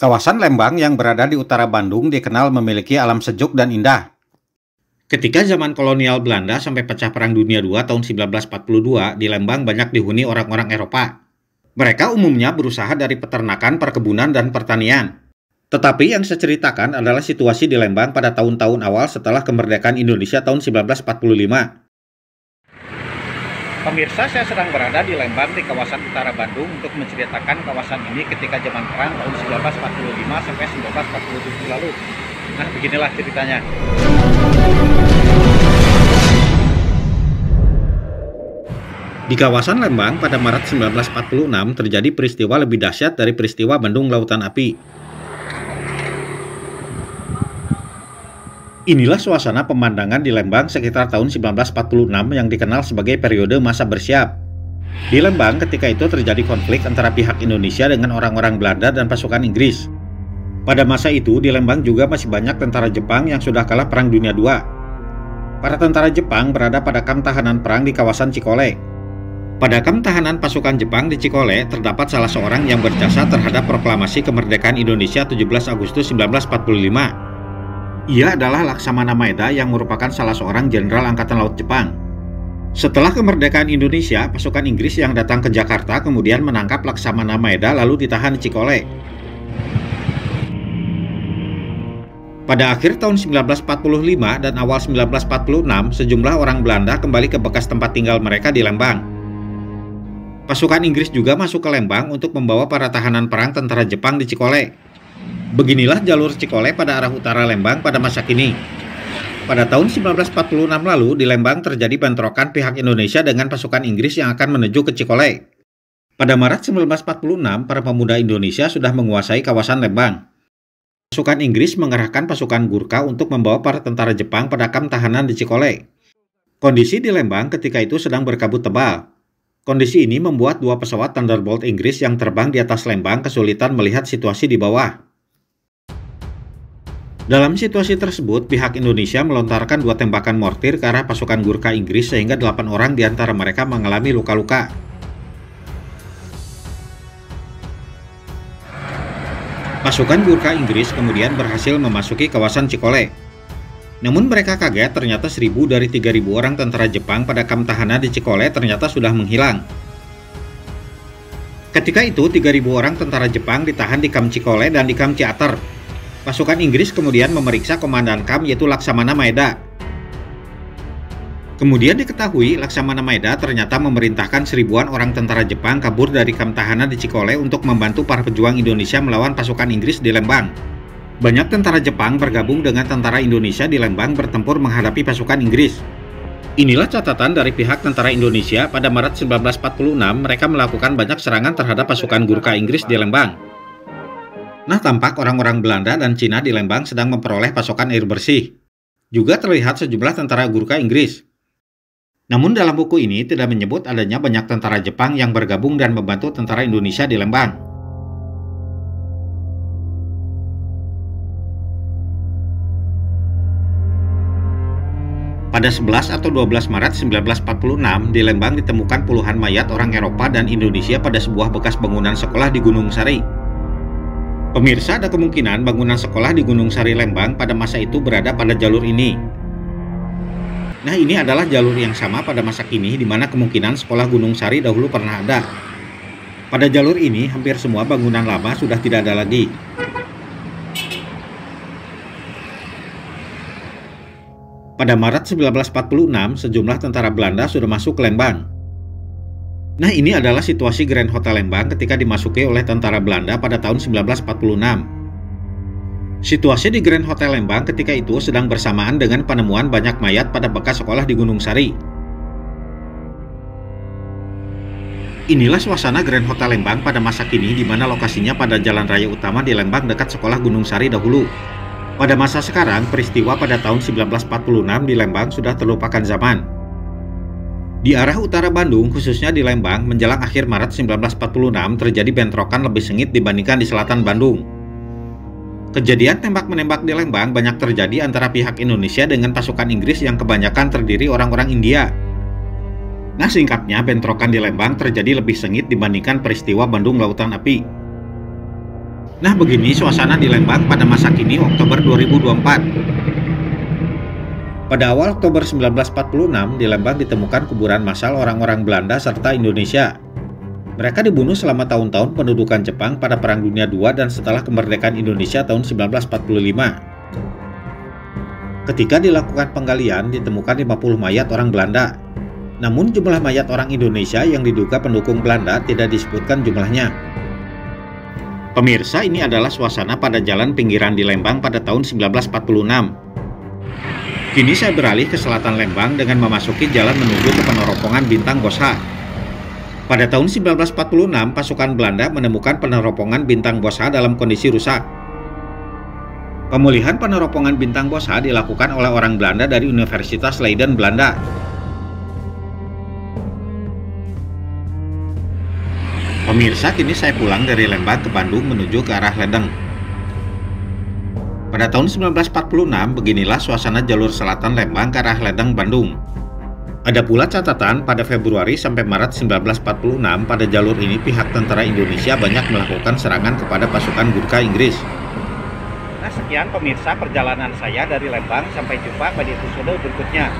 Kawasan Lembang yang berada di utara Bandung dikenal memiliki alam sejuk dan indah. Ketika zaman kolonial Belanda sampai pecah Perang Dunia II tahun 1942, di Lembang banyak dihuni orang-orang Eropa. Mereka umumnya berusaha dari peternakan, perkebunan, dan pertanian. Tetapi yang saya ceritakan adalah situasi di Lembang pada tahun-tahun awal setelah kemerdekaan Indonesia tahun 1945. Pemirsa, saya sedang berada di Lembang di kawasan utara Bandung untuk menceritakan kawasan ini ketika zaman perang tahun 1945 sampai 1947 lalu. Nah, beginilah ceritanya. Di kawasan Lembang pada Maret 1946 terjadi peristiwa lebih dahsyat dari peristiwa Bandung Lautan Api. Inilah suasana pemandangan di Lembang sekitar tahun 1946 yang dikenal sebagai periode masa bersiap. Di Lembang ketika itu terjadi konflik antara pihak Indonesia dengan orang-orang Belanda dan pasukan Inggris. Pada masa itu di Lembang juga masih banyak tentara Jepang yang sudah kalah Perang Dunia II. Para tentara Jepang berada pada kamp tahanan perang di kawasan Cikole. Pada kamp tahanan pasukan Jepang di Cikole terdapat salah seorang yang berjasa terhadap proklamasi kemerdekaan Indonesia 17 Agustus 1945. Ia adalah Laksamana Maeda yang merupakan salah seorang jenderal Angkatan Laut Jepang. Setelah kemerdekaan Indonesia, pasukan Inggris yang datang ke Jakarta kemudian menangkap Laksamana Maeda lalu ditahan di Cikole. Pada akhir tahun 1945 dan awal 1946, sejumlah orang Belanda kembali ke bekas tempat tinggal mereka di Lembang. Pasukan Inggris juga masuk ke Lembang untuk membawa para tahanan perang tentara Jepang di Cikole. Beginilah jalur Cikole pada arah utara Lembang pada masa kini. Pada tahun 1946 lalu di Lembang terjadi bentrokan pihak Indonesia dengan pasukan Inggris yang akan menuju ke Cikole. Pada Maret 1946, para pemuda Indonesia sudah menguasai kawasan Lembang. Pasukan Inggris mengerahkan pasukan Gurkha untuk membawa para tentara Jepang pada kamp tahanan di Cikole. Kondisi di Lembang ketika itu sedang berkabut tebal. Kondisi ini membuat dua pesawat Thunderbolt Inggris yang terbang di atas Lembang kesulitan melihat situasi di bawah. Dalam situasi tersebut, pihak Indonesia melontarkan dua tembakan mortir ke arah pasukan Gurkha Inggris sehingga 8 orang di antara mereka mengalami luka-luka. Pasukan Gurkha Inggris kemudian berhasil memasuki kawasan Cikole. Namun mereka kaget ternyata 1.000 dari 3.000 orang tentara Jepang pada kamp tahanan di Cikole ternyata sudah menghilang. Ketika itu 3.000 orang tentara Jepang ditahan di kamp Cikole dan di kamp Ciater. Pasukan Inggris kemudian memeriksa komandan kamp yaitu Laksamana Maeda. Kemudian diketahui Laksamana Maeda ternyata memerintahkan 1.000-an orang tentara Jepang kabur dari kamp tahanan di Cikole untuk membantu para pejuang Indonesia melawan pasukan Inggris di Lembang. Banyak tentara Jepang bergabung dengan tentara Indonesia di Lembang bertempur menghadapi pasukan Inggris. Inilah catatan dari pihak tentara Indonesia pada Maret 1946 mereka melakukan banyak serangan terhadap pasukan Gurkha Inggris di Lembang. Nah, tampak orang-orang Belanda dan Cina di Lembang sedang memperoleh pasokan air bersih. Juga terlihat sejumlah tentara Gurkha Inggris. Namun dalam buku ini tidak menyebut adanya banyak tentara Jepang yang bergabung dan membantu tentara Indonesia di Lembang. Pada 11 atau 12 Maret 1946, di Lembang ditemukan puluhan mayat orang Eropa dan Indonesia pada sebuah bekas bangunan sekolah di Gunung Sari. Pemirsa, ada kemungkinan bangunan sekolah di Gunung Sari Lembang pada masa itu berada pada jalur ini. Nah, ini adalah jalur yang sama pada masa kini di mana kemungkinan sekolah Gunung Sari dahulu pernah ada. Pada jalur ini, hampir semua bangunan lama sudah tidak ada lagi. Pada Maret 1946, sejumlah tentara Belanda sudah masuk ke Lembang. Nah, ini adalah situasi Grand Hotel Lembang ketika dimasuki oleh tentara Belanda pada tahun 1946. Situasi di Grand Hotel Lembang ketika itu sedang bersamaan dengan penemuan banyak mayat pada bekas sekolah di Gunung Sari. Inilah suasana Grand Hotel Lembang pada masa kini di mana lokasinya pada jalan raya utama di Lembang dekat sekolah Gunung Sari dahulu. Pada masa sekarang, peristiwa pada tahun 1946 di Lembang sudah terlupakan zaman. Di arah utara Bandung, khususnya di Lembang, menjelang akhir Maret 1946 terjadi bentrokan lebih sengit dibandingkan di selatan Bandung. Kejadian tembak-menembak di Lembang banyak terjadi antara pihak Indonesia dengan pasukan Inggris yang kebanyakan terdiri orang-orang India. Nah, singkatnya, bentrokan di Lembang terjadi lebih sengit dibandingkan peristiwa Bandung Lautan Api. Nah, begini suasana di Lembang pada masa kini Oktober 2024. Pada awal Oktober 1946, di Lembang ditemukan kuburan massal orang-orang Belanda serta Indonesia. Mereka dibunuh selama tahun-tahun pendudukan Jepang pada Perang Dunia II dan setelah kemerdekaan Indonesia tahun 1945. Ketika dilakukan penggalian, ditemukan 50 mayat orang Belanda. Namun jumlah mayat orang Indonesia yang diduga pendukung Belanda tidak disebutkan jumlahnya. Pemirsa, ini adalah suasana pada jalan pinggiran di Lembang pada tahun 1946. Kini saya beralih ke selatan Lembang dengan memasuki jalan menuju ke peneropongan Bintang Bosha. Pada tahun 1946, pasukan Belanda menemukan peneropongan Bintang Bosha dalam kondisi rusak. Pemulihan peneropongan Bintang Bosha dilakukan oleh orang Belanda dari Universitas Leiden, Belanda. Pemirsa, kini saya pulang dari Lembang ke Bandung menuju ke arah Ledeng. Pada tahun 1946, beginilah suasana jalur selatan Lembang ke arah Ledeng, Bandung. Ada pula catatan pada Februari sampai Maret 1946 pada jalur ini pihak tentara Indonesia banyak melakukan serangan kepada pasukan Gurkha Inggris. Nah, sekian pemirsa perjalanan saya dari Lembang, sampai jumpa pada episode berikutnya.